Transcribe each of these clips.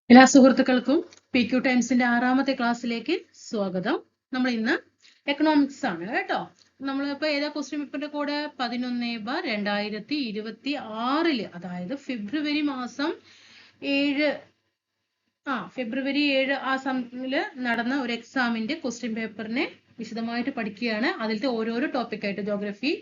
എല്ലാ സുഹൃത്തുക്കൾക്കും PQ ടൈംസിന്റെ 6ാമത്തെ ക്ലാസ്സിലേക്ക് സ്വാഗതം. നമ്മൾ ഇന്ന് എക്കണോമിക്സ് ആണ് കേട്ടോ. നമ്മളിപ്പോ ഏതാ ക്വസ്റ്റ്യൻ പേപ്പറിന്റെ കൂടെ 11/2026 അതായത് ഫെബ്രുവരി മാസം 7 ഫെബ്രുവരി 7 ആ സമയത്തില് നടന്ന ഒരു എക്സാമിന്റെ ക്വസ്റ്റ്യൻ പേപ്പറിനെ വിശദമായിട്ട് പഠിക്കുകയാണ്. അതിലത്തെ ഓരോരോ ടോപ്പിക്കായിട്ട് ജോഗ്രഫി,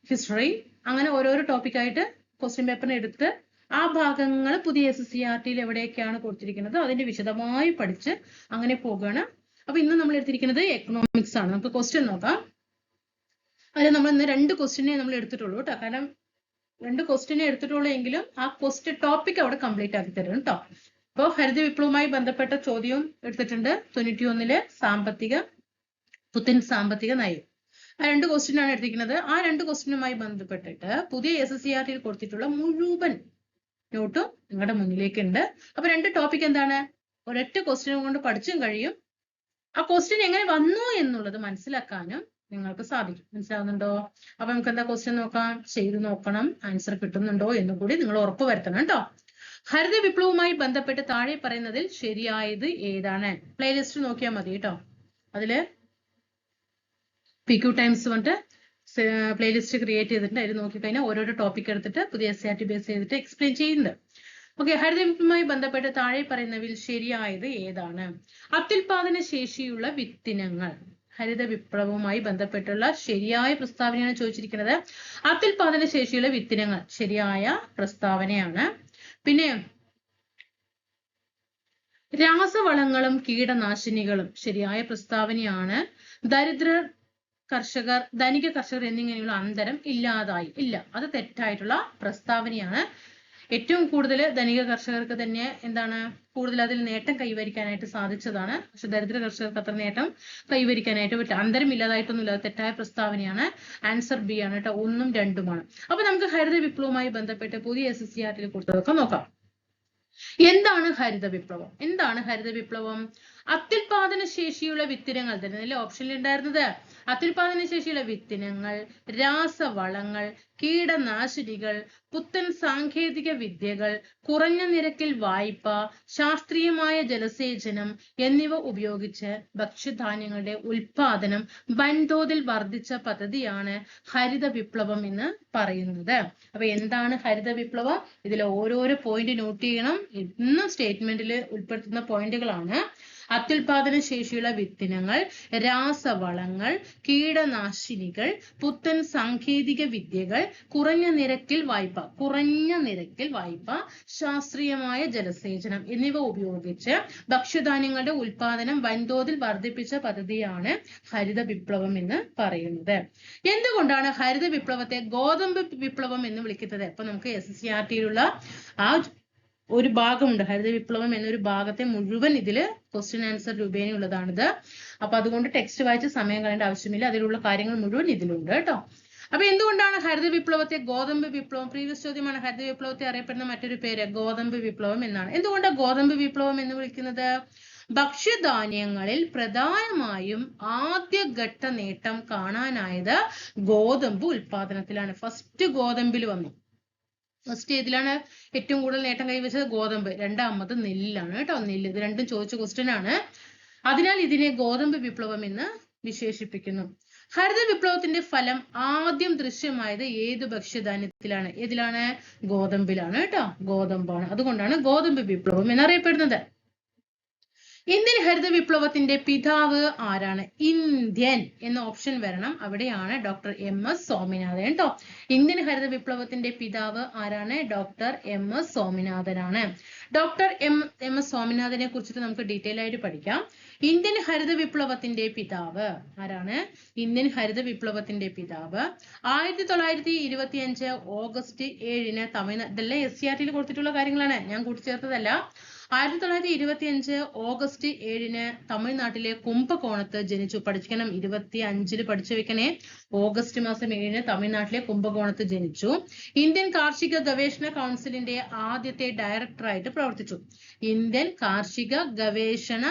ഹിസ്റ്ററി അങ്ങനെ ഓരോരോ ടോപ്പിക്കായിട്ട് ക്വസ്റ്റ്യൻ പേപ്പറിനെ എടുത്ത് ആ ഭാഗങ്ങൾ പുതിയ SSCRT എവിടെയൊക്കെയാണ് കൊടുത്തിരിക്കുന്നത് അതിന്റെ വിശദമായി പഠിച്ച് അങ്ങനെ പോകുകയാണ്. അപ്പൊ ഇന്ന് നമ്മൾ എടുത്തിരിക്കുന്നത് എക്കണോമിക്സ് ആണ്. നമുക്ക് ക്വസ്റ്റ്യൻ നോക്കാം. അതിൽ നമ്മൾ ഇന്ന് 2 ക്വസ്റ്റ്യനെ നമ്മൾ എടുത്തിട്ടുള്ളൂ കേട്ടോ. കാരണം 2 ക്വസ്റ്റ്യനെ എടുത്തിട്ടുള്ളൂ എങ്കിലും ആ ക്വസ്റ്റ്യൻ ടോപ്പിക് അവിടെ കംപ്ലീറ്റ് ആക്കി തരും കേട്ടോ. അപ്പോൾ ഹരിത വിപ്ലവവുമായി ബന്ധപ്പെട്ട ചോദ്യവും എടുത്തിട്ടുണ്ട്. 91 പുത്തൻ സാമ്പത്തിക നയം. ആ 2 ക്വസ്റ്റ്യൻ ആണ് എടുത്തിരിക്കുന്നത്. ആ 2 ക്വസ്റ്റ്യനുമായി ബന്ധപ്പെട്ടിട്ട് പുതിയ SSCRT കൊടുത്തിട്ടുള്ള മുഴുവൻ നോട്ടും നിങ്ങളുടെ മുന്നിലേക്ക് ഉണ്ട്. അപ്പൊ 2 ടോപ്പിക് എന്താണ്? ഒരൊറ്റ ക്വസ്റ്റ്യൻ കൊണ്ട് പഠിച്ചും കഴിയും. ആ ക്വസ്റ്റ്യൻ എങ്ങനെ വന്നു എന്നുള്ളത് മനസ്സിലാക്കാനും നിങ്ങൾക്ക് സാധിക്കും. മനസ്സിലാവുന്നുണ്ടോ? അപ്പൊ നമുക്ക് എന്താ ക്വസ്റ്റ്യൻ നോക്കാം, ചെയ്ത് നോക്കണം, ആൻസർ കിട്ടുന്നുണ്ടോ എന്നും കൂടി നിങ്ങൾ ഉറപ്പ് വരുത്തണം കേട്ടോ. ഹരിത വിപ്ലവവുമായി ബന്ധപ്പെട്ട് താഴെ പറയുന്നതിൽ ശരിയായത് ഏതാണ്? പ്ലേലിസ്റ്റ് നോക്കിയാൽ മതി കേട്ടോ. അതില് PQ ടൈംസ് കൊണ്ട് പ്ലേലിസ്റ്റ് ക്രിയേറ്റ് ചെയ്തിട്ടുണ്ട്. അതിൽ നോക്കിക്കഴിഞ്ഞാൽ ഓരോരോ ടോപ്പിക് എടുത്തിട്ട് പുതിയ SCRT ബേസ് ചെയ്തിട്ട് എക്സ്പ്ലെയിൻ ചെയ്യുന്നുണ്ട്. ഓക്കെ, ഹരിത വിപ്ലവവുമായി ബന്ധപ്പെട്ട് താഴെ പറയുന്നതിൽ ശരിയായത് ഏതാണ്? അത്യുൽപാദന ശേഷിയുള്ള വിത്തിനങ്ങൾ. ഹരിത വിപ്ലവവുമായി ബന്ധപ്പെട്ടുള്ള ശരിയായ പ്രസ്താവനയാണ് ചോദിച്ചിരിക്കുന്നത്. അത്യുൽപാദന ശേഷിയുള്ള വിത്തിനങ്ങൾ ശരിയായ പ്രസ്താവനയാണ്. പിന്നെ രാസവളങ്ങളും കീടനാശിനികളും ശരിയായ പ്രസ്താവനയാണ്. ദരിദ്രർ, കർഷകർ, ധനിക കർഷകർ എന്നിങ്ങനെയുള്ള അന്തരം ഇല്ലാതായി. ഇല്ല, അത് തെറ്റായിട്ടുള്ള പ്രസ്താവനയാണ്. ഏറ്റവും കൂടുതൽ ധനിക കർഷകർക്ക് തന്നെ എന്താണ് കൂടുതൽ അതിൽ നേട്ടം കൈവരിക്കാനായിട്ട് സാധിച്ചതാണ്. പക്ഷെ ദരിദ്ര കർഷകർക്ക് അത്ര നേട്ടം കൈവരിക്കാനായിട്ട് പറ്റില്ല. അന്തരം ഇല്ലാതായിട്ടൊന്നുമില്ല. തെറ്റായ പ്രസ്താവനയാണ്. ആൻസർ ബി ആണ് കേട്ടോ. 1ഉം 2ഉമാണ്. അപ്പൊ നമുക്ക് ഹരിത വിപ്ലവവുമായി ബന്ധപ്പെട്ട് പുതിയ SSCRT കൊടുത്തതൊക്കെ നോക്കാം. എന്താണ് ഹരിത വിപ്ലവം? എന്താണ് ഹരിത വിപ്ലവം? അത്യുൽപാദന ശേഷിയുള്ള വിത്തിനങ്ങൾ തന്നെ ഓപ്ഷനിൽ ഉണ്ടായിരുന്നത്. അത്യുൽപാദന ശേഷിയുള്ള വിത്തിനങ്ങൾ, രാസവളങ്ങൾ, കീടനാശിനികൾ, പുത്തൻ സാങ്കേതിക വിദ്യകൾ, കുറഞ്ഞ നിരക്കിൽ വായ്പ, ശാസ്ത്രീയമായ ജലസേചനം എന്നിവ ഉപയോഗിച്ച് ഭക്ഷ്യധാന്യങ്ങളുടെ ഉൽപാദനം വൻതോതിൽ വർദ്ധിച്ച പദ്ധതിയാണ് ഹരിത വിപ്ലവം എന്ന് പറയുന്നത്. അപ്പൊ എന്താണ് ഹരിത വിപ്ലവം? ഇതിൽ ഓരോരോ പോയിന്റ് നോട്ട് ചെയ്യണം. ഇന്നും സ്റ്റേറ്റ്മെന്റിൽ ഉൾപ്പെടുത്തുന്ന പോയിന്റുകളാണ്. അത്യുൽപാദന ശേഷിയുള്ള വിത്തിനങ്ങൾ, രാസവളങ്ങൾ, കീടനാശിനികൾ, പുത്തൻ സാങ്കേതിക വിദ്യകൾ, കുറഞ്ഞ നിരക്കിൽ വായ്പ, ശാസ്ത്രീയമായ ജലസേചനം എന്നിവ ഉപയോഗിച്ച് ഭക്ഷ്യധാന്യങ്ങളുടെ ഉൽപാദനം വൻതോതിൽ വർദ്ധിപ്പിച്ച പദ്ധതിയാണ് ഹരിത വിപ്ലവം എന്ന് പറയുന്നത്. എന്തുകൊണ്ടാണ് ഹരിത വിപ്ലവത്തെ ഗോതമ്പ് വിപ്ലവം എന്ന് വിളിക്കുന്നത്? അപ്പൊ നമുക്ക് SSCRT-യിലുള്ള ആ ഒരു ഭാഗമുണ്ട്. ഹരിത വിപ്ലവം എന്നൊരു ഭാഗത്തെ മുഴുവൻ ഇതില് ക്വസ്റ്റ്യൻ ആൻസർ രൂപേണയുള്ളതാണിത്. അപ്പൊ അതുകൊണ്ട് ടെക്സ്റ്റ് വായിച്ച് സമയം കളയേണ്ട ആവശ്യമില്ല. അതിലുള്ള കാര്യങ്ങൾ മുഴുവൻ ഇതിലുണ്ട് കേട്ടോ. അപ്പൊ എന്തുകൊണ്ടാണ് ഹരിത വിപ്ലവത്തെ ഗോതമ്പ് വിപ്ലവം? പ്രീവിയസ് ചോദ്യമാണ്. ഹരിത വിപ്ലവത്തെ അറിയപ്പെടുന്ന മറ്റൊരു പേര് ഗോതമ്പ് വിപ്ലവം എന്നാണ്. എന്തുകൊണ്ടാണ് ഗോതമ്പ് വിപ്ലവം എന്ന് വിളിക്കുന്നത്? ഭക്ഷ്യധാന്യങ്ങളിൽ പ്രധാനമായും ആദ്യഘട്ട നേട്ടം കാണാനായത് ഗോതമ്പ് ഉൽപാദനത്തിലാണ്. ഫസ്റ്റ് ഗോതമ്പിൽ വന്നു. ഫസ്റ്റ് ഏതിലാണ് ഏറ്റവും കൂടുതൽ നേട്ടം കൈവച്ചത്? ഗോതമ്പ്. രണ്ടാമത് നെല്ലാണ് കേട്ടോ. നെല്ല്. ഇത് രണ്ടും ചോദിച്ച ക്വസ്റ്റ്യൻ ആണ്. അതിനാൽ ഇതിനെ ഗോതമ്പ് വിപ്ലവം എന്ന് വിശേഷിപ്പിക്കുന്നു. ഹരിത വിപ്ലവത്തിന്റെ ഫലം ആദ്യം ദൃശ്യമായത് ഏത് ഭക്ഷ്യധാന്യത്തിലാണ്? ഏതിലാണ്? ഗോതമ്പിലാണ് കേട്ടോ. ഗോതമ്പാണ്. അതുകൊണ്ടാണ് ഗോതമ്പ് വിപ്ലവം എന്നറിയപ്പെടുന്നത്. ഇന്ത്യൻ ഹരിത വിപ്ലവത്തിന്റെ പിതാവ് ആരാണ്? ഇന്ത്യൻ എന്ന ഓപ്ഷൻ വരണം. അവിടെയാണ് ഡോക്ടർ MS സ്വാമിനാഥൻ കേട്ടോ. ഇന്ത്യൻ ഹരിത വിപ്ലവത്തിന്റെ പിതാവ് ആരാണ്? Doctor MS സ്വാമിനാഥനാണ്. ഡോക്ടർ MS സ്വാമിനാഥനെ കുറിച്ചിട്ട് നമുക്ക് ഡീറ്റെയിൽ ആയിട്ട് പഠിക്കാം. ഇന്ത്യൻ ഹരിത വിപ്ലവത്തിന്റെ പിതാവ് ആരാണ്? ഇന്ത്യൻ ഹരിത വിപ്ലവത്തിന്റെ പിതാവ് 1925 ഓഗസ്റ്റ് 7 തമിഴ്നാട്. ഇതെല്ലാം SCRT-യിൽ കൊടുത്തിട്ടുള്ള കാര്യങ്ങളാണ്, ഞാൻ കൂട്ടിച്ചേർത്തതല്ല. 1925 ഓഗസ്റ്റ് 7 തമിഴ്നാട്ടിലെ കുംഭകോണത്ത് ജനിച്ചു. പഠിക്കണം, 25 പഠിച്ചു വെക്കണേ. ഓഗസ്റ്റ് മാസം 7 തമിഴ്നാട്ടിലെ കുംഭകോണത്ത് ജനിച്ചു. ഇന്ത്യൻ കാർഷിക ഗവേഷണ കൗൺസിലിന്റെ ആദ്യത്തെ ഡയറക്ടറായിട്ട് പ്രവർത്തിച്ചു. ഇന്ത്യൻ കാർഷിക ഗവേഷണ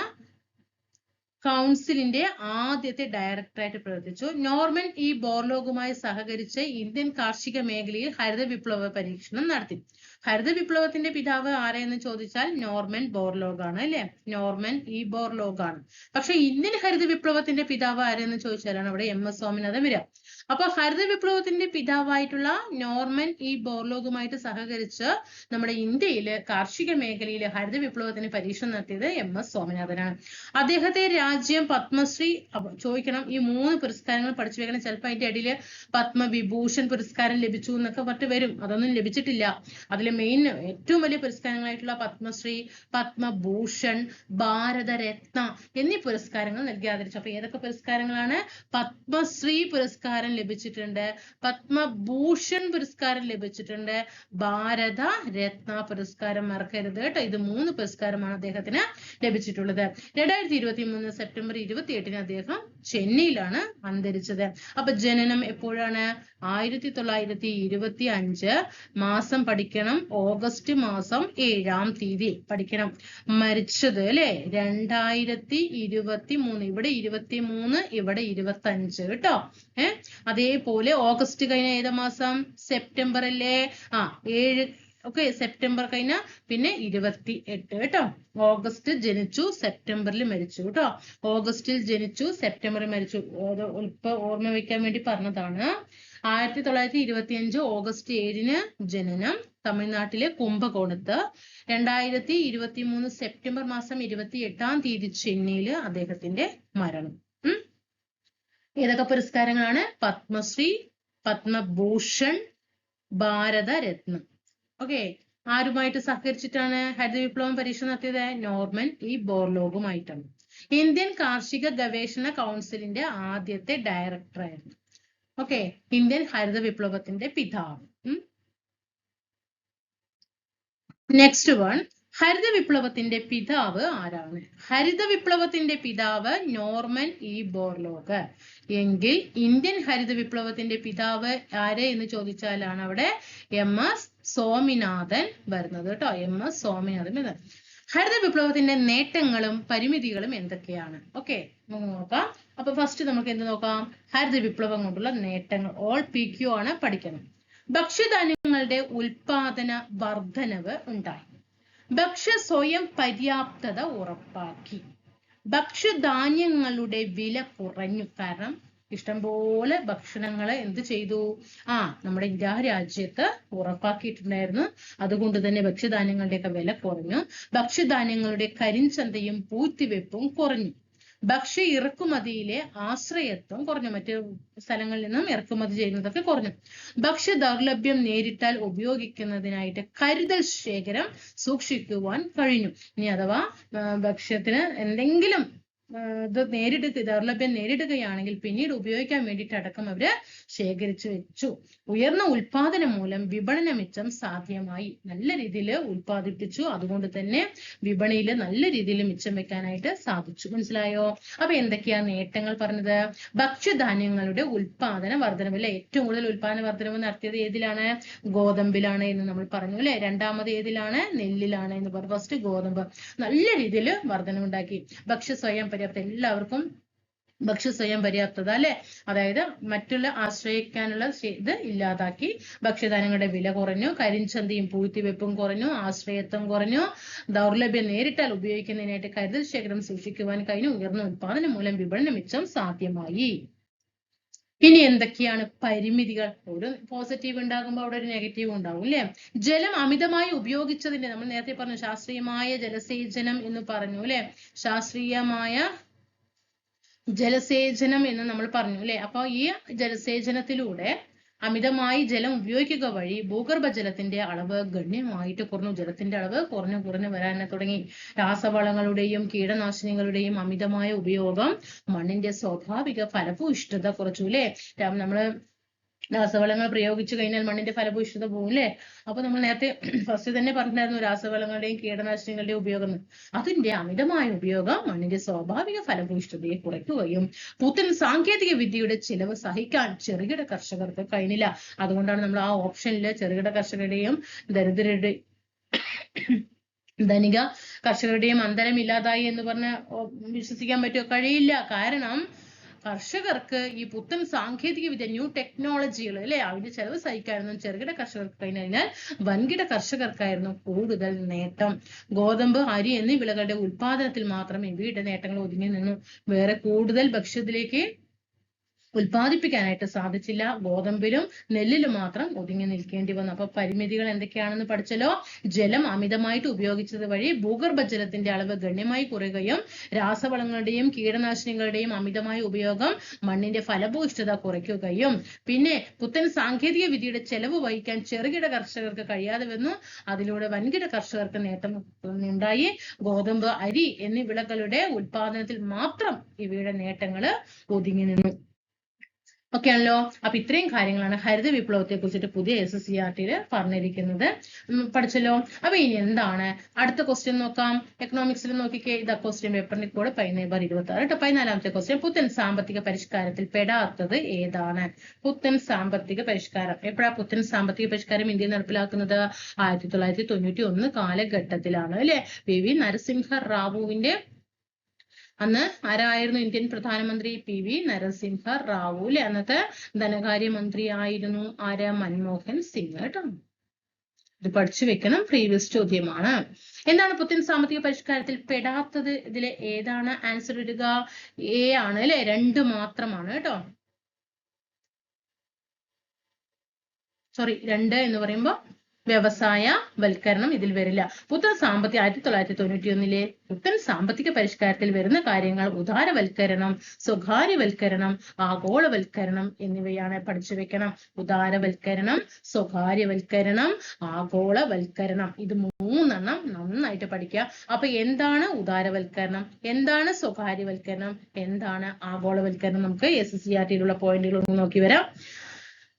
കൗൺസിലിന്റെ ആദ്യത്തെ ഡയറക്ടറായിട്ട് പ്രവർത്തിച്ചു. നോർമൻ ബോർലോഗുമായി സഹകരിച്ച് ഇന്ത്യൻ കാർഷിക മേഖലയിൽ ഹരിത വിപ്ലവ പരീക്ഷണം നടത്തി. ഹരിത വിപ്ലവത്തിന്റെ പിതാവ് ആരെയെന്ന് ചോദിച്ചാൽ നോർമൻ ബോർലോഗ് ആണ് അല്ലെ, നോർമൻ ഇ ബോർലോഗ് ആണ്. പക്ഷെ ഇന്ത്യൻ ഹരിത വിപ്ലവത്തിന്റെ പിതാവ് ആരെയെന്ന് ചോദിച്ചാലാണ് അവിടെ MS സ്വാമിനാഥൻ വരിക. അപ്പൊ ഹരിത വിപ്ലവത്തിന്റെ പിതാവായിട്ടുള്ള നോർമൻ ഇ ബോർലോഗുമായിട്ട് സഹകരിച്ച് നമ്മുടെ ഇന്ത്യയില് കാർഷിക മേഖലയിൽ ഹരിത വിപ്ലവത്തിന് പരീക്ഷണം നടത്തിയത് MS സ്വാമിനാഥനാണ്. അദ്ദേഹത്തെ രാജ്യം പത്മശ്രീ ചോദിക്കണം, ഈ 3 പുരസ്കാരങ്ങൾ പഠിച്ചു വെക്കണം. ചിലപ്പോൾ അതിന്റെ ഇടയിൽ പത്മവിഭൂഷൺ പുരസ്കാരം ലഭിച്ചു എന്നൊക്കെ പറഞ്ഞിട്ട് വരും. അതൊന്നും ലഭിച്ചിട്ടില്ല. അതിലെ മെയിൻ ഏറ്റവും വലിയ പുരസ്കാരങ്ങളായിട്ടുള്ള പത്മശ്രീ, പത്മഭൂഷൺ, ഭാരതരത്ന എന്നീ പുരസ്കാരങ്ങൾ നൽകി ആദരിച്ചു. അപ്പൊ ഏതൊക്കെ പുരസ്കാരങ്ങളാണ്? പത്മശ്രീ പുരസ്കാരം ലഭിച്ചിട്ടുണ്ട്, പത്മഭൂഷൺ പുരസ്കാരം ലഭിച്ചിട്ടുണ്ട്, ഭാരത രത്ന പുരസ്കാരം മറക്കരുത് കേട്ടോ. ഇത് 3 പുരസ്കാരമാണ് അദ്ദേഹത്തിന് ലഭിച്ചിട്ടുള്ളത്. 2023 സെപ്റ്റംബർ 28 അദ്ദേഹം ചെന്നൈയിലാണ് അന്തരിച്ചത്. അപ്പൊ ജനനം എപ്പോഴാണ്? 1925 മാസം പഠിക്കണം, ഓഗസ്റ്റ് മാസം 7-ാം തീയതി പഠിക്കണം. മരിച്ചത് അല്ലെ 2023, ഇവിടെ 23, ഇവിടെ 25 കേട്ടോ. അതേപോലെ ഓഗസ്റ്റ് കഴിഞ്ഞ ഏത് മാസം? സെപ്റ്റംബർ അല്ലേ? 7. ഓക്കെ, സെപ്റ്റംബർ കഴിഞ്ഞ പിന്നെ 28 കേട്ടോ. ഓഗസ്റ്റ് ജനിച്ചു, സെപ്റ്റംബറിൽ മരിച്ചു കേട്ടോ. ഓഗസ്റ്റിൽ ജനിച്ചു, സെപ്റ്റംബറിൽ മരിച്ചു. ഇപ്പൊ ഓർമ്മ വെക്കാൻ വേണ്ടി പറഞ്ഞതാണ്. 1925 ഓഗസ്റ്റ് 7 ജനനം, തമിഴ്നാട്ടിലെ കുംഭകോണത്ത്. 2023 സെപ്റ്റംബർ മാസം 28-ാം തീയതി ചെന്നൈയില് അദ്ദേഹത്തിന്റെ മരണം. ഏതൊക്കെ പുരസ്കാരങ്ങളാണ്? പത്മശ്രീ, പത്മഭൂഷൺ, ഭാരതരത്നം. ഓക്കെ, ആരുമായിട്ട് സഹകരിച്ചിട്ടാണ് ഹരിത വിപ്ലവം പരീക്ഷണം നടത്തിയത്? Norman E ബോർലോഗുമായിട്ടാണ്. ഇന്ത്യൻ കാർഷിക ഗവേഷണ കൗൺസിലിന്റെ ആദ്യത്തെ ഡയറക്ടറായിരുന്നു. ഓക്കെ, ഇന്ത്യൻ ഹരിത വിപ്ലവത്തിന്റെ പിതാവ്. നെക്സ്റ്റ് വൺ, ഹരിത വിപ്ലവത്തിന്റെ പിതാവ് ആരാണ്? ഹരിത വിപ്ലവത്തിന്റെ പിതാവ് നോർമൻ ഇ ബോർലോഗ് എങ്കിൽ ഇന്ത്യൻ ഹരിത വിപ്ലവത്തിന്റെ പിതാവ് ആര് എന്ന് ചോദിച്ചാലാണ് അവിടെ MS സ്വാമിനാഥൻ വരുന്നത് കേട്ടോ. MS സ്വാമിനാഥൻ വരുന്നത്. ഹരിത വിപ്ലവത്തിന്റെ നേട്ടങ്ങളും പരിമിതികളും എന്തൊക്കെയാണ്? ഓക്കെ, നമുക്ക് നോക്കാം. അപ്പൊ ഫസ്റ്റ് നമുക്ക് എന്ത് നോക്കാം? ഹരിത വിപ്ലവം കൊണ്ടുള്ള നേട്ടങ്ങൾ. ഓൾ PQ ആണ് പഠിക്കണം. ഭക്ഷ്യധാന്യങ്ങളുടെ ഉൽപാദന വർധനവ് ഉണ്ടായി. ഭക്ഷ്യ സ്വയം പര്യാപ്തത ഉറപ്പാക്കി. ഭക്ഷ്യധാന്യങ്ങളുടെ വില കുറഞ്ഞു. കാരണം ഇഷ്ടംപോലെ ഭക്ഷണങ്ങളെ എന്ത് ചെയ്തു? നമ്മുടെ ഇന്ത്യ രാജ്യത്ത് ഉറപ്പാക്കിയിട്ടുണ്ടായിരുന്നു. അതുകൊണ്ട് തന്നെ ഭക്ഷ്യധാന്യങ്ങളുടെയൊക്കെ വില കുറഞ്ഞു. ഭക്ഷ്യധാന്യങ്ങളുടെ കരിഞ്ചന്തയും പൂഴ്ത്തിവെപ്പും കുറഞ്ഞു. ഭക്ഷ്യ ഇറക്കുമതിയിലെ ആശ്രയത്വം കുറഞ്ഞു. മറ്റു സ്ഥലങ്ങളിൽ നിന്നും ഇറക്കുമതി ചെയ്യുന്നതൊക്കെ കുറഞ്ഞു. ഭക്ഷ്യ ദൗർലഭ്യം നേരിട്ടാൽ ഉപയോഗിക്കുന്നതിനായിട്ട് കരുതൽ ശേഖരം സൂക്ഷിക്കുവാൻ കഴിഞ്ഞു. ഇനി അഥവാ ഭക്ഷ്യത്തിന് എന്തെങ്കിലും ദൗർലഭ്യം നേരിടുകയാണെങ്കിൽ പിന്നീട് ഉപയോഗിക്കാൻ വേണ്ടിയിട്ട് അടക്കം അവര് ശേഖരിച്ചു വെച്ചു. ഉയർന്ന ഉൽപാദനം മൂലം വിപണന മിച്ചം സാധ്യമായി. നല്ല രീതിയിൽ ഉൽപ്പാദിപ്പിച്ചു. അതുകൊണ്ട് തന്നെ വിപണിയിൽ നല്ല രീതിയിൽ മിച്ചം വെക്കാനായിട്ട് സാധിച്ചു. മനസ്സിലായോ? അപ്പൊ എന്തൊക്കെയാ നേട്ടങ്ങൾ പറഞ്ഞത്? ഭക്ഷ്യധാന്യങ്ങളുടെ ഉൽപാദന വർധനവ് അല്ലെ. ഏറ്റവും കൂടുതൽ ഉൽപാദന വർധനവ് നടത്തിയത് ഏതിലാണ്? ഗോതമ്പിലാണ് എന്ന് നമ്മൾ പറഞ്ഞു അല്ലെ. രണ്ടാമത് ഏതിലാണ്? നെല്ലിലാണ് എന്ന് പറഞ്ഞു. ഫസ്റ്റ് ഗോതമ്പ് നല്ല രീതിയിൽ വർധനവുണ്ടാക്കി. ഭക്ഷ്യ സ്വയം പര്യാപ്തത, എല്ലാവർക്കും ഭക്ഷ്യ സ്വയം പര്യാപ്തത അല്ലെ. അതായത് മറ്റുള്ള ആശ്രയിക്കാനുള്ള ഇത് ഇല്ലാതാക്കി. ഭക്ഷ്യധാന്യങ്ങളുടെ വില കുറഞ്ഞു. കരിഞ്ചന്തയും പൂഴ്ത്തിവെപ്പും കുറഞ്ഞു. ആശ്രയത്വം കുറഞ്ഞു. ദൗർലഭ്യം നേരിട്ടാൽ ഉപയോഗിക്കുന്നതിനായിട്ട് കരുതൽ ശേഖരം സൂക്ഷിക്കുവാൻ കഴിഞ്ഞു. ഉയർന്ന ഉൽപാദനം മൂലം വിപണന മിച്ചം സാധ്യമായി. ഇനി എന്തൊക്കെയാണ് പരിമിതികൾ? ഒരു പോസിറ്റീവ് ഉണ്ടാകുമ്പോൾ അവിടെ ഒരു നെഗറ്റീവ് ഉണ്ടാവും അല്ലെ. ജലം അമിതമായി ഉപയോഗിച്ചതിന്റെ, നമ്മൾ നേരത്തെ പറഞ്ഞു ശാസ്ത്രീയമായ ജലസേചനം എന്ന് പറഞ്ഞു അല്ലെ. ശാസ്ത്രീയമായ ജലസേചനം എന്ന് നമ്മൾ പറഞ്ഞു അല്ലെ. അപ്പൊ ഈ ജലസേചനത്തിലൂടെ അമിതമായി ജലം ഉപയോഗിക്കുക വഴി ഭൂഗർഭജലത്തിന്റെ അളവ് ഗണ്യമായിട്ട് കുറഞ്ഞു. ജലത്തിന്റെ അളവ് കുറഞ്ഞു വരാൻ തുടങ്ങി. രാസവളങ്ങളുടെയും കീടനാശിനികളുടെയും അമിതമായ ഉപയോഗം മണ്ണിന്റെ സ്വാഭാവിക ഫലഭൂയിഷ്ഠത കുറച്ചു അല്ലെ. നമ്മള് രാസവളങ്ങൾ പ്രയോഗിച്ചു കഴിഞ്ഞാൽ മണ്ണിന്റെ ഫലഭൂയിഷ്ഠത പോകും അല്ലെ. അപ്പൊ നമ്മൾ നേരത്തെ ഫസ്റ്റ് തന്നെ പറഞ്ഞിട്ടുണ്ടായിരുന്നു രാസവളങ്ങളുടെയും കീടനാശിനികളുടെയും ഉപയോഗം. അതിന്റെ അമിതമായ ഉപയോഗം മണ്ണിന്റെ സ്വാഭാവിക ഫലഭൂയിഷ്ഠതയെ കുറയ്ക്കുകയും പുത്തൻ സാങ്കേതിക വിദ്യയുടെ ചിലവ് സഹിക്കാൻ ചെറുകിട കർഷകർക്ക് കഴിഞ്ഞില്ല. അതുകൊണ്ടാണ് നമ്മൾ ആ ഓപ്ഷനില് ചെറുകിട കർഷകരുടെയും ദരിദ്രരുടെ ധനിക കർഷകരുടെയും അന്തരം ഇല്ലാതായി എന്ന് പറഞ്ഞ് വിശ്വസിക്കാൻ പറ്റുമോ? കഴിയില്ല. കാരണം കർഷകർക്ക് ഈ പുത്തൻ സാങ്കേതിക വിദ്യ, ന്യൂ ടെക്നോളജികൾ അല്ലെ, അതിന്റെ ചെലവ് സഹിക്കായിരുന്നു ചെറുകിട കർഷകർക്ക് കഴിഞ്ഞാൽ വൻകിട കർഷകർക്കായിരുന്നു കൂടുതൽ നേട്ടം. ഗോതമ്പ്, അരി എന്നീ വിളകളുടെ ഉൽപാദനത്തിൽ മാത്രം ഇവയുടെ നേട്ടങ്ങൾ ഒതുങ്ങി നിന്നു. വേറെ കൂടുതൽ ഭക്ഷ്യത്തിലേക്ക് ഉൽപ്പാദിപ്പിക്കാനായിട്ട് സാധിച്ചില്ല. ഗോതമ്പിലും നെല്ലിലും മാത്രം ഒതുങ്ങി നിൽക്കേണ്ടി വന്നു. അപ്പൊ പരിമിതികൾ എന്തൊക്കെയാണെന്ന് പഠിച്ചല്ലോ. ജലം അമിതമായിട്ട് ഉപയോഗിച്ചത് വഴി ഭൂഗർഭജലത്തിന്റെ അളവ് ഗണ്യമായി കുറയുകയും രാസവളങ്ങളുടെയും കീടനാശിനികളുടെയും അമിതമായ ഉപയോഗം മണ്ണിന്റെ ഫലഭൂയിഷ്ഠത കുറയ്ക്കുകയും പിന്നെ പുത്തൻ സാങ്കേതിക വിദ്യയുടെ ചെലവ് വഹിക്കാൻ ചെറുകിട കർഷകർക്ക് കഴിയാതെ വന്നു. അതിലൂടെ വൻകിട കർഷകർക്ക് നേട്ടം ഉണ്ടായി. ഗോതമ്പ്, അരി എന്നീ വിളകളുടെ ഉൽപാദനത്തിൽ മാത്രം ഇവയുടെ നേട്ടങ്ങൾ ഒതുങ്ങി നിന്നു. ഓക്കെ ആണല്ലോ. അപ്പൊ ഇത്രയും കാര്യങ്ങളാണ് ഹരിത വിപ്ലവത്തെ കുറിച്ചിട്ട് പുതിയ SSCERT പറഞ്ഞിരിക്കുന്നത്. പഠിച്ചല്ലോ. അപ്പൊ ഇനി എന്താണ് അടുത്ത ക്വസ്റ്റ്യൻ നോക്കാം. എക്കണോമിക്സിൽ നോക്കിക്കേ, ഇതാ ക്വസ്റ്റ്യൻ പേപ്പറിന്റെ കോഡ് 14/26 കേട്ടോ. 14ാമത്തെ ക്വസ്റ്റ്യൻ, പുത്തൻ സാമ്പത്തിക പരിഷ്കാരത്തിൽ പെടാത്തത് ഏതാണ്? പുത്തൻ സാമ്പത്തിക പരിഷ്കാരം. എപ്പോഴാ പുത്തൻ സാമ്പത്തിക പരിഷ്കാരം ഇന്ത്യയിൽ നടപ്പിലാക്കുന്നത്? 1991 കാലഘട്ടത്തിലാണ് അല്ലെ. PV നരസിംഹ റാവുവിന്റെ, അന്ന് ആരായിരുന്നു ഇന്ത്യൻ പ്രധാനമന്ത്രി? PV നരസിംഹ റാവു അല്ലെ. അന്നത്തെ ധനകാര്യമന്ത്രി ആയിരുന്നു ആര്? മൻമോഹൻ സിംഗ് കേട്ടോ. ഇത് പഠിച്ചു വെക്കണം, പ്രീവിയസ് ചോദ്യമാണ്. എന്താണ് പുത്തൻ സാമ്പത്തിക പരിഷ്കാരത്തിൽ പെടാത്തത്? ഇതിലെ ഏതാണ് ആൻസർ ഇടുക? A ആണ് അല്ലെ. 2 മാത്രമാണ് കേട്ടോ. സോറി, 2 എന്ന് പറയുമ്പോ വ്യവസായ വൽക്കരണം ഇതിൽ വരില്ല. പുത്തൻ സാമ്പത്തിക 1991 പുത്തൻ സാമ്പത്തിക പരിഷ്കാരത്തിൽ വരുന്ന കാര്യങ്ങൾ ഉദാരവൽക്കരണം, സ്വകാര്യവൽക്കരണം, ആഗോളവൽക്കരണം എന്നിവയാണ്. പഠിച്ചു വെക്കണം. ഉദാരവൽക്കരണം, സ്വകാര്യവൽക്കരണം, ആഗോളവൽക്കരണം, ഇത് 3 നന്നായിട്ട് പഠിക്കുക. അപ്പൊ എന്താണ് ഉദാരവൽക്കരണം, എന്താണ് സ്വകാര്യവൽക്കരണം, എന്താണ് ആഗോളവൽക്കരണം? നമുക്ക് SSCERT പോയിന്റുകൾ ഒന്ന് നോക്കി വരാം.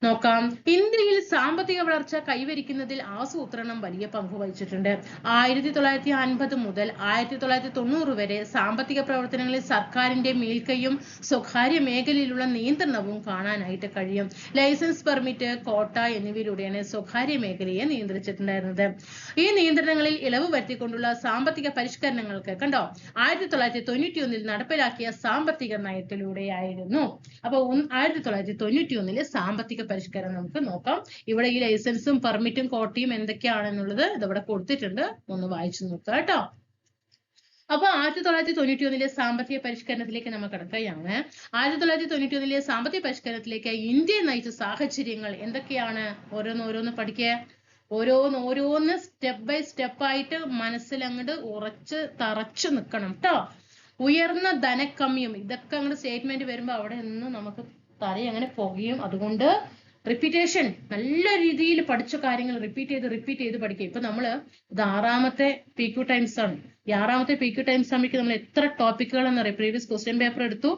നോക്കാം. ഇന്ത്യയിൽ സാമ്പത്തിക വളർച്ച കൈവരിക്കുന്നതിൽ ആസൂത്രണം വലിയ പങ്ക് വഹിച്ചിട്ടുണ്ട്. 1950 മുതൽ 1990 വരെ സാമ്പത്തിക പ്രവർത്തനങ്ങളിൽ സർക്കാരിന്റെ മേൽക്കൈയും സ്വകാര്യ മേഖലയിലുള്ള നിയന്ത്രണവും കാണാനായിട്ട് കഴിയും. ലൈസൻസ്, പെർമിറ്റ്, കോട്ട എന്നിവയിലൂടെയാണ് സ്വകാര്യ മേഖലയെ നിയന്ത്രിച്ചിട്ടുണ്ടായിരുന്നത്. ഈ നിയന്ത്രണങ്ങളിൽ ഇളവ് വരുത്തിക്കൊണ്ടുള്ള സാമ്പത്തിക പരിഷ്കരണങ്ങൾക്ക് കണ്ടോ 1991 നടപ്പിലാക്കിയ സാമ്പത്തിക നയത്തിലൂടെയായിരുന്നു. അപ്പൊ 1991 സാമ്പത്തിക പരിഷ്കരണം നമുക്ക് നോക്കാം. ഇവിടെ ഈ ലൈസൻസും പെർമിറ്റും കോട്ടയും എന്തൊക്കെയാണെന്നുള്ളത് ഇതവിടെ കൊടുത്തിട്ടുണ്ട്, ഒന്ന് വായിച്ചു നോക്കാം കേട്ടോ. അപ്പൊ 1991 സാമ്പത്തിക പരിഷ്കരണത്തിലേക്ക് നമ്മൾ കിടക്കുകയാണ്. 1991 സാമ്പത്തിക പരിഷ്കരണത്തിലേക്ക് ഇന്ത്യ നയിച്ച സാഹചര്യങ്ങൾ എന്തൊക്കെയാണ്? ഓരോന്ന് പഠിക്കുക. ഓരോന്ന് സ്റ്റെപ്പ് ബൈ സ്റ്റെപ്പ് ആയിട്ട് മനസ്സിൽ അങ്ങോട്ട് തറച്ചു നിൽക്കണം കേട്ടോ. ഉയർന്ന ധനക്കമ്മിയും, ഇതൊക്കെ അങ്ങോട്ട് സ്റ്റേറ്റ്മെന്റ് വരുമ്പോ അവിടെ നിന്ന് നമുക്ക് തല അങ്ങനെ പോകുകയും, അതുകൊണ്ട് റിപ്പീറ്റേഷൻ, നല്ല രീതിയിൽ പഠിച്ച കാര്യങ്ങൾ റിപ്പീറ്റ് ചെയ്ത് പഠിക്കുക. ഇപ്പൊ നമ്മള് ഇത് 6ാമത്തെ PQ ടൈംസ് ആണ്. ഈ 6ാമത്തെ PQ ടൈംസ് ആകുമ്പോഴേക്കും നമ്മൾ എത്ര ടോപ്പിക്കുകൾ എന്നറിയാം. പ്രീവിയസ് ക്വസ്റ്റ്യൻ പേപ്പർ എടുത്തു,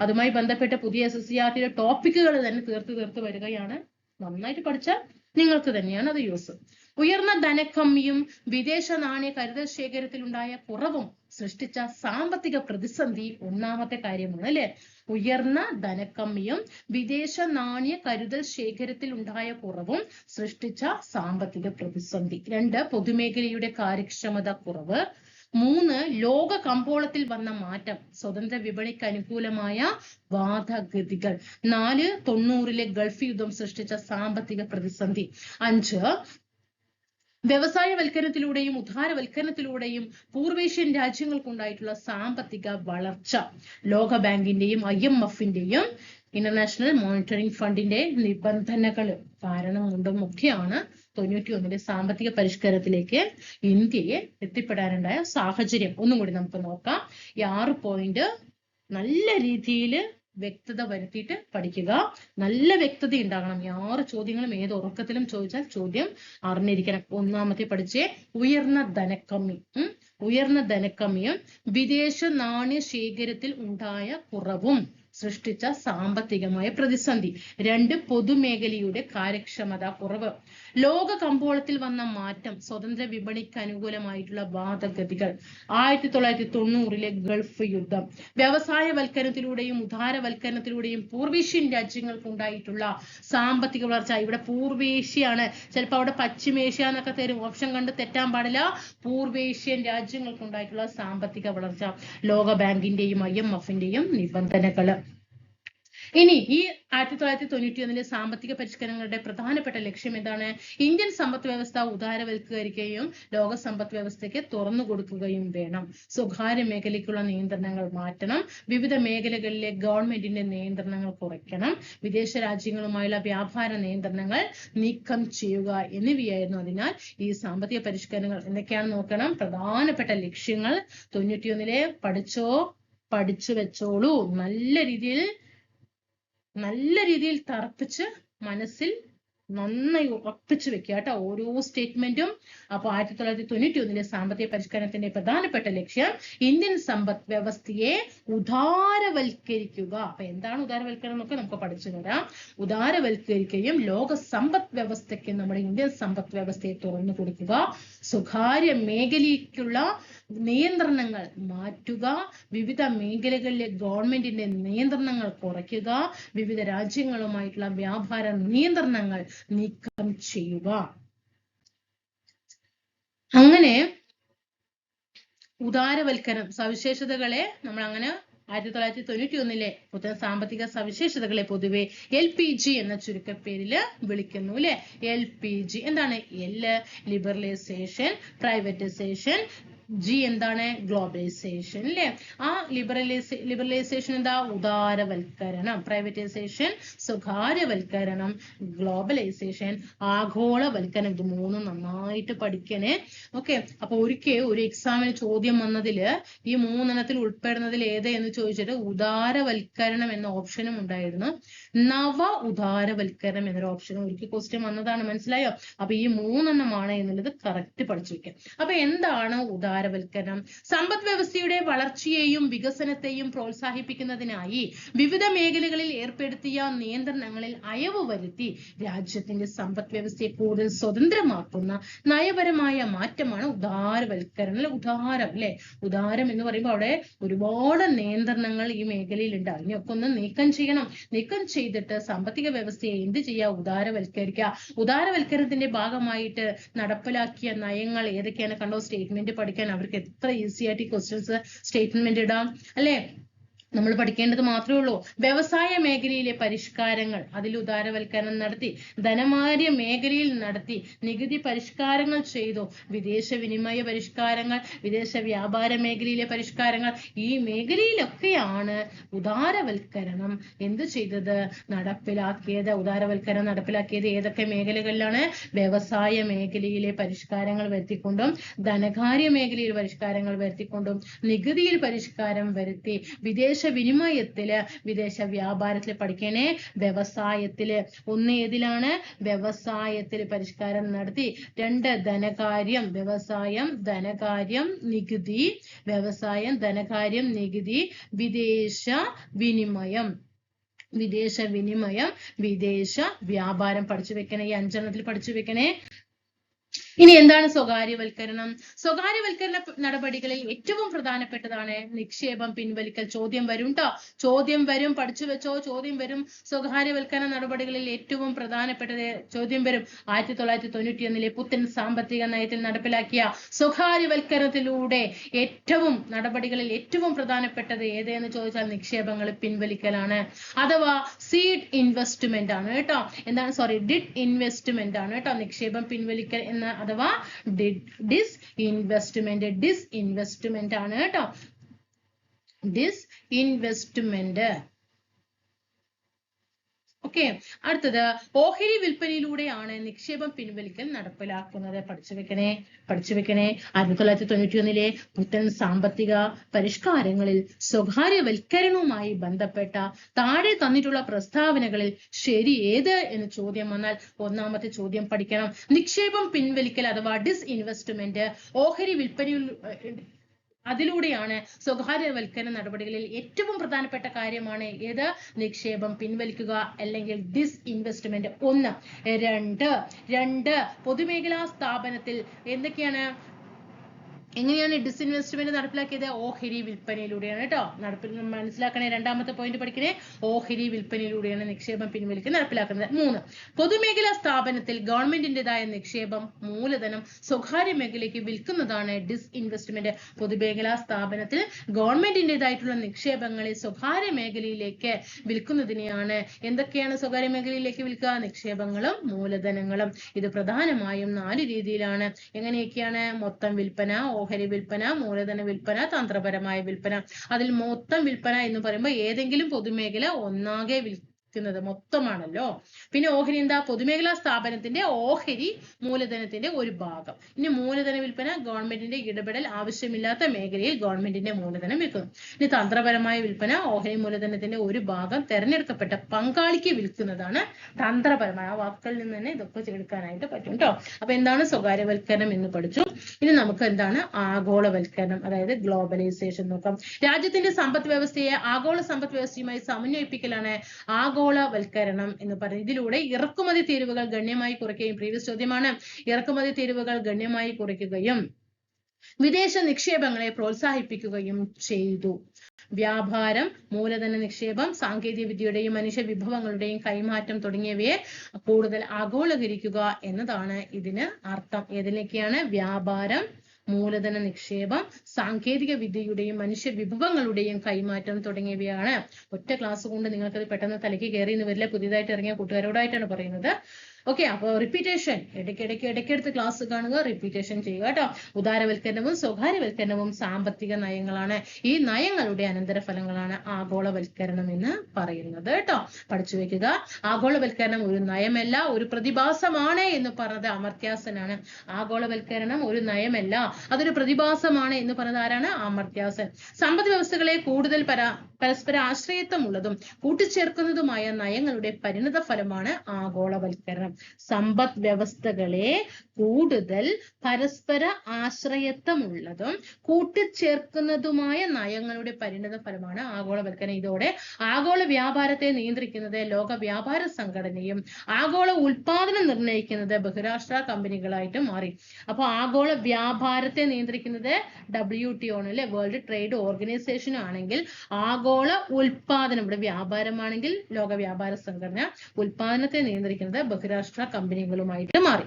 അതുമായി ബന്ധപ്പെട്ട പുതിയ SSCERT ടോപ്പിക്കുകൾ തന്നെ തീർത്ത് വരികയാണ്. നന്നായിട്ട് പഠിച്ചാൽ നിങ്ങൾക്ക് തന്നെയാണ് അത് യൂസ്. ഉയർന്ന ധനക്കമ്മിയും വിദേശ നാണയ കരുതൽ ശേഖരത്തിൽ ഉണ്ടായ കുറവും സൃഷ്ടിച്ച സാമ്പത്തിക പ്രതിസന്ധി 1ാമത്തെ കാര്യമാണ് അല്ലെ. ഉയർന്ന ധനക്കമ്മിയും വിദേശ നാണയ കരുതൽ ശേഖരത്തിൽ ഉണ്ടായ കുറവും സൃഷ്ടിച്ച സാമ്പത്തിക പ്രതിസന്ധി. 2 പൊതുമേഖലയുടെ കാര്യക്ഷമത കുറവ്. 3 ലോക കമ്പോളത്തിൽ വന്ന മാറ്റം, സ്വതന്ത്ര വിപണിക്ക് അനുകൂലമായ വാദഗതികൾ. 4 90-ലെ ഗൾഫ് യുദ്ധം സൃഷ്ടിച്ച സാമ്പത്തിക പ്രതിസന്ധി. 5 വ്യവസായവൽക്കരണത്തിലൂടെയും ഉദാരവൽക്കരണത്തിലൂടെയും പൂർവേഷ്യൻ രാജ്യങ്ങൾക്കുണ്ടായിട്ടുള്ള സാമ്പത്തിക വളർച്ച. ലോക ബാങ്കിന്റെയും IMF-ന്റെയും ഇന്റർനാഷണൽ മോണിറ്ററിംഗ് ഫണ്ടിന്റെ നിബന്ധനകൾ കാരണം കൊണ്ടും ഒക്കെയാണ് 91 സാമ്പത്തിക പരിഷ്കരണത്തിലേക്ക് ഇന്ത്യയെ എത്തിപ്പെടാനുണ്ടായ സാഹചര്യം. ഒന്നും കൂടി നമുക്ക് നോക്കാം. ഈ 6 പോയിന്റ് നല്ല രീതിയിൽ വ്യക്തത വരുത്തിയിട്ട് പഠിക്കുക. നല്ല വ്യക്തത ഉണ്ടാകണം. 6 ചോദ്യങ്ങളും ഏത് ഉറക്കത്തിലും ചോദിച്ചാൽ ചോദ്യം അറിഞ്ഞിരിക്കണം. 1ാമത്തെ പഠിച്ചേ, ഉയർന്ന ധനക്കമ്മിയും വിദേശ നാണ്യ ശേഖരത്തിൽ ഉണ്ടായ കുറവും സൃഷ്ടിച്ച സാമ്പത്തികമായ പ്രതിസന്ധി. 2 പൊതുമേഖലയുടെ കാര്യക്ഷമത കുറവ്. ലോക കമ്പോളത്തിൽ വന്ന മാറ്റം, സ്വതന്ത്ര വിപണിക്ക് അനുകൂലമായിട്ടുള്ള വാദഗതികൾ. 1990-ലെ ഗൾഫ് യുദ്ധം. വ്യവസായവൽക്കരണത്തിലൂടെയും ഉദാരവൽക്കരണത്തിലൂടെയും പൂർവേഷ്യൻ രാജ്യങ്ങൾക്കുണ്ടായിട്ടുള്ള സാമ്പത്തിക വളർച്ച. ഇവിടെ പൂർവേഷ്യയാണ്, ചിലപ്പോൾ അവിടെ പശ്ചിമേഷ്യ എന്നൊക്കെ തരും, ഓപ്ഷൻ കണ്ട് തെറ്റാൻ പാടില്ല. പൂർവേഷ്യൻ രാജ്യങ്ങൾക്കുണ്ടായിട്ടുള്ള സാമ്പത്തിക വളർച്ച. ലോക ബാങ്കിന്റെയും IMF-ന്റെയും നിബന്ധനകൾ. ഇനി ഈ 1991 സാമ്പത്തിക പരിഷ്കരണങ്ങളുടെ പ്രധാനപ്പെട്ട ലക്ഷ്യം എന്താണ്? ഇന്ത്യൻ സമ്പദ് വ്യവസ്ഥ ഉദാരവൽക്കരിക്കുകയും ലോക സമ്പദ് വ്യവസ്ഥയ്ക്ക് തുറന്നു കൊടുക്കുകയും വേണം. സ്വകാര്യ മേഖലയ്ക്കുള്ള നിയന്ത്രണങ്ങൾ മാറ്റണം. വിവിധ മേഖലകളിലെ ഗവൺമെന്റിന്റെ നിയന്ത്രണങ്ങൾ കുറയ്ക്കണം. വിദേശ രാജ്യങ്ങളുമായുള്ള വ്യാപാര നിയന്ത്രണങ്ങൾ നീക്കം ചെയ്യുക എന്നിവയായിരുന്നു അതിനാൽ ഈ സാമ്പത്തിക പരിഷ്കരണങ്ങൾ. എന്തൊക്കെയാണ് നോക്കണം? പ്രധാനപ്പെട്ട ലക്ഷ്യങ്ങൾ 91 പഠിച്ചു വെച്ചോളൂ. നല്ല രീതിയിൽ തറപ്പിച്ച് മനസ്സിൽ നന്നായി ഉറപ്പിച്ചു വെക്കുക കേട്ടോ ഓരോ സ്റ്റേറ്റ്മെന്റും. അപ്പൊ 1991 സാമ്പത്തിക പരിഷ്കരണത്തിന്റെ പ്രധാനപ്പെട്ട ലക്ഷ്യം ഇന്ത്യൻ സമ്പദ് വ്യവസ്ഥയെ ഉദാരവൽക്കരിക്കുക. അപ്പൊ എന്താണ് ഉദാരവൽക്കരണം എന്നൊക്കെ നമുക്ക് പഠിച്ചു വരാം. ഉദാരവൽക്കരിക്കുകയും ലോക സമ്പദ് വ്യവസ്ഥയ്ക്ക് നമ്മുടെ ഇന്ത്യൻ സമ്പദ് വ്യവസ്ഥയെ തുറന്നു കൊടുക്കുക. സ്വകാര്യ മേഖലയ്ക്കുള്ള നിയന്ത്രണങ്ങൾ മാറ്റുക. വിവിധ മേഖലകളിലെ ഗവൺമെന്റിന്റെ നിയന്ത്രണങ്ങൾ കുറയ്ക്കുക. വിവിധ രാജ്യങ്ങളുമായിട്ടുള്ള വ്യാപാര നിയന്ത്രണങ്ങൾ നീക്കം ചെയ്യുക. അങ്ങനെ ഉദാരവൽക്കരണം സവിശേഷതകളെ നമ്മൾ അങ്ങനെ 1991 പുതിയ സാമ്പത്തിക സവിശേഷതകളെ പൊതുവെ LPG എന്ന ചുരുക്കപ്പേരില് വിളിക്കുന്നു അല്ലെ. LPG എന്താണ്? L ലിബറലൈസേഷൻ, പ്രൈവറ്റൈസേഷൻ, G എന്താണ്? ഗ്ലോബലൈസേഷൻ അല്ലെ. ആ ലിബറലൈസേഷൻ എന്താ? ഉദാരവൽക്കരണം. പ്രൈവറ്റൈസേഷൻ സ്വകാര്യവൽക്കരണം. ഗ്ലോബലൈസേഷൻ ആഗോളവൽക്കരണം. ഇത് മൂന്നും നന്നായിട്ട് പഠിക്കണേ. ഓക്കെ. അപ്പൊ ഒരു എക്സാമിന് ചോദ്യം വന്നതില് ഈ മൂന്നെണ്ണത്തിൽ ഉൾപ്പെടുന്നതിൽ ഏത് എന്ന് ചോദിച്ചിട്ട് ഉദാരവൽക്കരണം എന്ന ഓപ്ഷനും ഉണ്ടായിരുന്നു. നവ ഉദാരവൽക്കരണം എന്നൊരു ഓപ്ഷനും ഒരിക്കൽ ക്വസ്റ്റ്യൻ വന്നതാണ്. മനസ്സിലായോ? അപ്പൊ ഈ മൂന്നെണ്ണമാണ് എന്നുള്ളത് കറക്റ്റ് പഠിച്ചു വെക്കാം. അപ്പൊ എന്താണ് ഉദാരവൽക്കരണം? സമ്പദ് വ്യവസ്ഥയുടെ വളർച്ചയെയും വികസനത്തെയും പ്രോത്സാഹിപ്പിക്കുന്നതിനായി വിവിധ മേഖലകളിൽ ഏർപ്പെടുത്തിയ നിയന്ത്രണങ്ങളിൽ അയവ് വരുത്തി രാജ്യത്തിന്റെ സമ്പദ് വ്യവസ്ഥയെ കൂടുതൽ സ്വതന്ത്രമാക്കുന്ന നയപരമായ മാറ്റമാണ് ഉദാരവൽക്കരണം. ഉദാരം അല്ലെ. ഉദാരം എന്ന് പറയുമ്പോൾ അവിടെ ഒരുപാട് നിയന്ത്രണങ്ങൾ ഈ മേഖലയിൽ ഉണ്ട്. അതിനെയൊക്കെ ഒന്ന് നീക്കം ചെയ്യണം. നീക്കം ചെയ്തിട്ട് സാമ്പത്തിക വ്യവസ്ഥയെ എന്ത് ചെയ്യുക? ഉദാരവൽക്കരിക്കുക. ഉദാരവൽക്കരണത്തിന്റെ ഭാഗമായിട്ട് നടപ്പിലാക്കിയ നയങ്ങൾ ഏതൊക്കെയാണ്? കണ്ടോ? സ്റ്റേറ്റ്മെന്റ് പഠിക്കാൻ അവർക്ക് എത്ര ഈസി ആയിട്ട് ഈ ക്വസ്റ്റ്യൻസ് സ്റ്റേറ്റ്മെന്റ് ഇടാം അല്ലെ. നമ്മൾ പഠിക്കേണ്ടത് മാത്രമേ ഉള്ളൂ. വ്യവസായ മേഖലയിലെ പരിഷ്കാരങ്ങൾ, അതിൽ ഉദാരവൽക്കരണം നടത്തി. ധനകാര്യ മേഖലയിൽ നടത്തി. നികുതി പരിഷ്കാരങ്ങൾ ചെയ്തു. വിദേശ വിനിമയ പരിഷ്കാരങ്ങൾ, വിദേശ വ്യാപാര മേഖലയിലെ പരിഷ്കാരങ്ങൾ, ഈ മേഖലയിലൊക്കെയാണ് ഉദാരവൽക്കരണം എന്ത് ചെയ്തത്? നടപ്പിലാക്കിയത്. ഉദാരവൽക്കരണം നടപ്പിലാക്കിയത് ഏതൊക്കെ മേഖലകളിലാണ്? വ്യവസായ മേഖലയിലെ പരിഷ്കാരങ്ങൾ വരുത്തിക്കൊണ്ടും ധനകാര്യ മേഖലയിൽ പരിഷ്കാരങ്ങൾ വരുത്തിക്കൊണ്ടും നികുതിയിൽ പരിഷ്കാരം വരുത്തി. വിദേശ വിനിമയത്തില്, വിദേശ വ്യാപാരത്തില് പഠിക്കണേ. വ്യവസായത്തില് ഒന്ന് ഏതിലാണ്? വ്യവസായത്തിൽ പരിഷ്കാരം നടത്തി. 2 ധനകാര്യം. വ്യവസായം, ധനകാര്യം, നികുതി. വ്യവസായം, ധനകാര്യം, നികുതി. വിദേശ വിനിമയം, വിദേശ വ്യാപാരം പഠിച്ചു വെക്കണേ. ഈ 5 എണ്ണത്തിൽ പഠിച്ചു വെക്കണേ. ഇനി എന്താണ് സ്വകാര്യവൽക്കരണം? സ്വകാര്യവൽക്കരണ നടപടികളിൽ ഏറ്റവും പ്രധാനപ്പെട്ടതാണ് നിക്ഷേപം പിൻവലിക്കൽ. ചോദ്യം വരും ട്ടോ. ചോദ്യം വരും. പഠിച്ചു വെച്ചോ. ചോദ്യം വരും. സ്വകാര്യവൽക്കരണ നടപടികളിൽ ഏറ്റവും പ്രധാനപ്പെട്ടത് ചോദ്യം വരും. 1991 പുത്തൻ സാമ്പത്തിക നയത്തിൽ നടപ്പിലാക്കിയ സ്വകാര്യവൽക്കരണത്തിലൂടെ നടപടികളിൽ ഏറ്റവും പ്രധാനപ്പെട്ടത് ഏതെന്ന് ചോദിച്ചാൽ നിക്ഷേപങ്ങൾ പിൻവലിക്കലാണ്. അഥവാ സീഡ് ഇൻവെസ്റ്റ്മെന്റ് ആണ് കേട്ടോ. ഡിഡ് ഇൻവെസ്റ്റ്മെന്റ് ആണ് കേട്ടോ. നിക്ഷേപം പിൻവലിക്കൽ എന്ന അഥവാ ഡിസ്ഇൻവെസ്റ്റ്മെന്റ് ആണ് കേട്ടോ. ഡിസ്ഇൻവെസ്റ്റ്മെന്റ്. ഓക്കെ. അടുത്തത് ഓഹരി വിൽപ്പനയിലൂടെയാണ് നിക്ഷേപം പിൻവലിക്കൽ നടപ്പിലാക്കുന്നത്. പഠിച്ചു വെക്കണേ. 1991 പുത്തൻ സാമ്പത്തിക പരിഷ്കാരങ്ങളിൽ സ്വകാര്യവൽക്കരണവുമായി ബന്ധപ്പെട്ട താഴെ തന്നിട്ടുള്ള പ്രസ്താവനകളിൽ ശരി ഏത് എന്ന് ചോദ്യം വന്നാൽ ഒന്നാമത്തെ ചോദ്യം പഠിക്കണം. നിക്ഷേപം പിൻവലിക്കൽ അഥവാ ഡിസ്ഇൻവെസ്റ്റ്മെന്റ് ഓഹരി വിൽപ്പനയിൽ അതിലൂടെയാണ് സ്വകാര്യവൽക്കരണ നടപടികളിൽ ഏറ്റവും പ്രധാനപ്പെട്ട കാര്യമാണ് ഏത്? നിക്ഷേപം പിൻവലിക്കുക അല്ലെങ്കിൽ ഡിസ്ഇൻവെസ്റ്റ്മെന്റ്. 1. 2 പൊതുമേഖലാ സ്ഥാപനത്തിൽ എന്തൊക്കെയാണ്? എങ്ങനെയാണ് ഡിസ്ഇൻവെസ്റ്റ്മെന്റ് നടപ്പിലാക്കിയത്? ഓഹരി വിൽപ്പനയിലൂടെയാണ് കേട്ടോ. മനസ്സിലാക്കണേ. രണ്ടാമത്തെ പോയിന്റ് പഠിക്കണേ. ഓഹരി വിൽപ്പനയിലൂടെയാണ് നിക്ഷേപം പിൻവലിക്കൽ നടപ്പിലാക്കുന്നത്. 3, പൊതുമേഖലാ സ്ഥാപനത്തിൽ ഗവൺമെന്റിന്റേതായ നിക്ഷേപം മൂലധനം സ്വകാര്യ മേഖലയ്ക്ക് വിൽക്കുന്നതാണ് ഡിസ്ഇൻവെസ്റ്റ്മെന്റ്. പൊതുമേഖലാ സ്ഥാപനത്തിൽ ഗവൺമെന്റിന്റേതായിട്ടുള്ള നിക്ഷേപങ്ങളെ സ്വകാര്യ മേഖലയിലേക്ക് വിൽക്കുന്നതിനെയാണ് എന്തൊക്കെയാണ് സ്വകാര്യ മേഖലയിലേക്ക് വിൽക്കുക? നിക്ഷേപങ്ങളും മൂലധനങ്ങളും. ഇത് പ്രധാനമായും 4 രീതിയിലാണ്. എങ്ങനെയൊക്കെയാണ്? മൊത്തം വിൽപ്പന, ഓഹരി വിൽപ്പന, മൂലധന വിൽപ്പന, തന്ത്രപരമായ വിൽപ്പന. അതിൽ മൊത്തം വിൽപ്പന എന്ന് പറയുമ്പോൾ ഏതെങ്കിലും പൊതുമേഖല ഒന്നാകെ മൊത്തമാണല്ലോ. പിന്നെ ഓഹരി എന്താ? പൊതുമേഖലാ സ്ഥാപനത്തിന്റെ ഓഹരി മൂലധനത്തിന്റെ ഒരു ഭാഗം. ഇനി മൂലധന വിൽപ്പന ഗവൺമെന്റിന്റെ ഇടപെടൽ ആവശ്യമില്ലാത്ത മേഖലയിൽ ഗവൺമെന്റിന്റെ മൂലധനം വിൽക്കുന്നു. ഇനി തന്ത്രപരമായ വിൽപ്പന ഓഹരി മൂലധനത്തിന്റെ ഒരു ഭാഗം തെരഞ്ഞെടുക്കപ്പെട്ട പങ്കാളിക്ക് വിൽക്കുന്നതാണ് തന്ത്രപരമായ. ആ വാക്കുകളിൽ നിന്ന് തന്നെ ഇതൊക്കെ എടുക്കാനായിട്ട് പറ്റും കേട്ടോ. അപ്പൊ എന്താണ് സ്വകാര്യവൽക്കരണം എന്ന് പഠിച്ചു. ഇനി നമുക്ക് എന്താണ് ആഗോളവൽക്കരണം, അതായത് ഗ്ലോബലൈസേഷൻ നോക്കാം. രാജ്യത്തിന്റെ സമ്പദ് വ്യവസ്ഥയെ ആഗോള സമ്പദ് വ്യവസ്ഥയുമായി സമന്വയിപ്പിക്കലാണ് ആഗോളവൽക്കരണം എന്ന് പറയുന്നത്. ഇതിലൂടെ ഇറക്കുമതി തീരുവകൾ ഗണ്യമായി കുറയ്ക്കുകയും, പ്രീവിയസ് ചോദ്യമാണ്, ഇറക്കുമതി തീരുവകൾ ഗണ്യമായി കുറയ്ക്കുകയും വിദേശ നിക്ഷേപങ്ങളെ പ്രോത്സാഹിപ്പിക്കുകയും ചെയ്തു. വ്യാപാരം, മൂലധന നിക്ഷേപം, സാങ്കേതിക വിദ്യയുടെയും മനുഷ്യ വിഭവങ്ങളുടെയും കൈമാറ്റം തുടങ്ങിയവയെ കൂടുതൽ ആഗോളീകരിക്കുക എന്നതാണ് ഇതിന് അർത്ഥം. ഏതിലേക്കാണ്? വ്യാപാരം, മൂലധന നിക്ഷേപം, സാങ്കേതിക വിദ്യയുടെയും മനുഷ്യ വിഭവങ്ങളുടെയും കൈമാറ്റം തുടങ്ങിയവയാണ്. ഒറ്റ ക്ലാസ് കൊണ്ട് നിങ്ങൾക്കത് പെട്ടെന്ന് തലയ്ക്ക് കയറി എന്ന് വരില്ല. പുതിയതായിട്ട് ഇറങ്ങിയ കൂട്ടുകാരോടായിട്ടാണ് പറയുന്നത്. ഓക്കെ, അപ്പോൾ റിപ്പീറ്റേഷൻ ഇടയ്ക്കിടയ്ക്ക് ക്ലാസ് കാണുക, റിപ്പീറ്റേഷൻ ചെയ്യുക കേട്ടോ. ഉദാരവൽക്കരണവും സ്വകാര്യവൽക്കരണവും സാമ്പത്തിക നയങ്ങളാണ്. ഈ നയങ്ങളുടെ അനന്തരഫലങ്ങളാണ് ആഗോളവൽക്കരണം എന്ന് പറയുന്നത് കേട്ടോ. പഠിച്ചു വെക്കുക. ആഗോളവൽക്കരണം ഒരു നയമല്ല, ഒരു പ്രതിഭാസമാണ് എന്ന് പറഞ്ഞത് അമർത്യാസനാണ്. ആഗോളവൽക്കരണം ഒരു നയമല്ല, അതൊരു പ്രതിഭാസമാണ് എന്ന് പറഞ്ഞത് ആരാണ്? അമർത്യാസൻ. സമ്പദ് വ്യവസ്ഥകളെ കൂടുതൽ പരസ്പര ആശ്രയത്വമുള്ളതും കൂട്ടിച്ചേർക്കുന്നതുമായ നയങ്ങളുടെ പരിണത ഫലമാണ് ആഗോളവൽക്കരണം. സമ്പദ് വ്യവസ്ഥകളെ കൂടുതൽ പരസ്പര ആശ്രയത്വമുള്ളതും കൂട്ടിച്ചേർക്കുന്നതുമായ നയങ്ങളുടെ പരിണത ഫലമാണ് ആഗോളവൽക്കരണം. ഇതോടെ ആഗോള വ്യാപാരത്തെ നിയന്ത്രിക്കുന്നത് ലോക വ്യാപാര സംഘടനയും ആഗോള ഉൽപാദനം നിർണ്ണയിക്കുന്നത് ബഹുരാഷ്ട്ര കമ്പനികളായിട്ട് മാറി. അപ്പൊ ആഗോള വ്യാപാരത്തെ നിയന്ത്രിക്കുന്നത് WTO ആണ് അല്ലെ, വേൾഡ് ട്രേഡ് ഓർഗനൈസേഷൻ ആണെങ്കിൽ ആഗോള ഉൽപാദനം, ഇവിടെ വ്യാപാരമാണെങ്കിൽ ലോക വ്യാപാര സംഘടന, ഉൽപാദനത്തെ നിയന്ത്രിക്കുന്നത് ബഹുരാഷ്ട്ര കമ്പനികളുമായിട്ട് മാറി.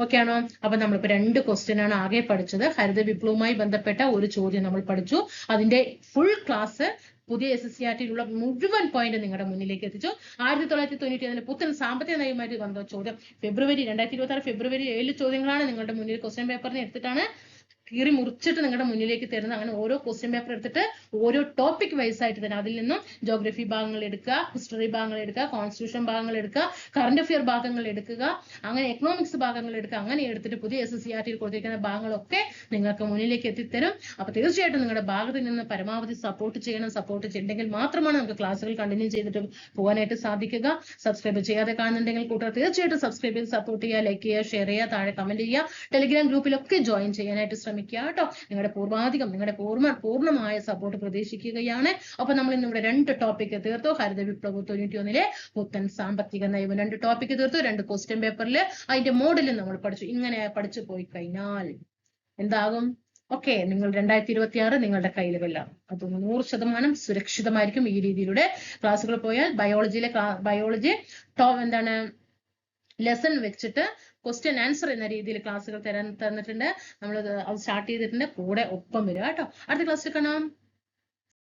ഓക്കെ ആണോ? അപ്പൊ നമ്മളിപ്പോ 2 ക്വസ്റ്റ്യൻ ആണ് ആകെ പഠിച്ചത്. ഹരിത വിപ്ലവവുമായി ബന്ധപ്പെട്ട ഒരു ചോദ്യം നമ്മൾ പഠിച്ചു. അതിന്റെ ഫുൾ ക്ലാസ് പുതിയ SSCRT-യിലുള്ള മുഴുവൻ പോയിന്റ് നിങ്ങളുടെ മുന്നിലേക്ക് എത്തിച്ചു. 1997 പുത്തൻ സാമ്പത്തിക നയവുമായിട്ട് ബന്ധപ്പെട്ട ചോദ്യം ഫെബ്രുവരി 2026 ഫെബ്രുവരി 7 ചോദ്യങ്ങളാണ് നിങ്ങളുടെ മുന്നിൽ ക്വസ്റ്റ്യൻ പേപ്പറിന് എടുത്തിട്ടാണ് കീറി മുറിച്ചിട്ട് നിങ്ങളുടെ മുന്നിലേക്ക് തരുന്നത്. അങ്ങനെ ഓരോ ക്വസ്റ്റ്യൻ പേപ്പർ എടുത്തിട്ട് ഓരോ ടോപ്പിക് വൈസ് ആയിട്ട് തന്നെ അതിൽ നിന്നും ജോഗ്രഫി ഭാഗങ്ങൾ എടുക്കുക, ഹിസ്റ്ററി ഭാഗങ്ങൾ എടുക്കുക, കോൺസ്റ്റിറ്റ്യൂഷൻ ഭാഗങ്ങൾ എടുക്കുക, കറണ്ട് അഫെയർ ഭാഗങ്ങൾ എടുക്കുക, അങ്ങനെ എക്കണോമിക്സ് ഭാഗങ്ങൾ എടുക്കുക. അങ്ങനെ എടുത്തിട്ട് പുതിയ SSCRT-യിൽ കൊടുത്തിരിക്കുന്ന ഭാഗങ്ങളൊക്കെ നിങ്ങൾക്ക് മുന്നിലേക്ക് എത്തിത്തരും. അപ്പൊ തീർച്ചയായിട്ടും നിങ്ങളുടെ ഭാഗത്ത് നിന്ന് പരമാവധി സപ്പോർട്ട് ചെയ്യണം. സപ്പോർട്ട് ചെയ്യണമെങ്കിൽ മാത്രമാണ് നമുക്ക് ക്ലാസ്സുകൾ കണ്ടിന്യൂ ചെയ്തിട്ട് പോകാനായിട്ട് സാധിക്കുക. സബ്സ്ക്രൈബ് ചെയ്യാതെ കാണുന്നുണ്ടെങ്കിൽ കൂട്ടുകാർ തീർച്ചയായിട്ടും സബ്സ്ക്രൈബ് ചെയ്ത് സപ്പോർട്ട് ചെയ്യുക, ലൈക്ക് ചെയ്യുക, ഷെയർ ചെയ്യുക, താഴെ കമന്റ് ചെയ്യുക, ടെലിഗ്രാം ഗ്രൂപ്പിലൊക്കെ ജോയിൻ ചെയ്യാനായിട്ട് ശ്രമിക്കുക കേട്ടോ. നിങ്ങളുടെ പൂർണ്ണമായ സപ്പോർട്ട് പ്രതീക്ഷിക്കുകയാണ്. അപ്പൊ നമ്മൾ ഇന്നിവിടെ 2 ടോപ്പിക് തീർത്തു. ഹരിത വിപ്ലവം 91-ലെ പുത്തൻ സാമ്പത്തിക നയം 2 ടോപ്പിക് തീർത്തു. 2 ക്വസ്റ്റ്യൻ പേപ്പറിൽ അതിന്റെ മോഡലും നമ്മൾ പഠിച്ചു. ഇങ്ങനെ പഠിച്ചു പോയി കഴിഞ്ഞാൽ എന്താകും? ഓക്കെ, നിങ്ങൾ 2026 നിങ്ങളുടെ കയ്യിലുമില്ല. അത് 100% സുരക്ഷിതമായിരിക്കും. ഈ രീതിയിലൂടെ ക്ലാസ്സുകൾ പോയാൽ ബയോളജി എന്താണ് ലെസൺ വെച്ചിട്ട് ക്വസ്റ്റ്യൻ ആൻസർ എന്ന രീതിയിൽ ക്ലാസ്സുകൾ തന്നിട്ടുണ്ട്. നമ്മൾ അത് സ്റ്റാർട്ട് ചെയ്തിട്ടുണ്ട്. കൂടെ ഒപ്പം വരിക കേട്ടോ. അടുത്ത ക്ലാസ്സിൽ കാണാം.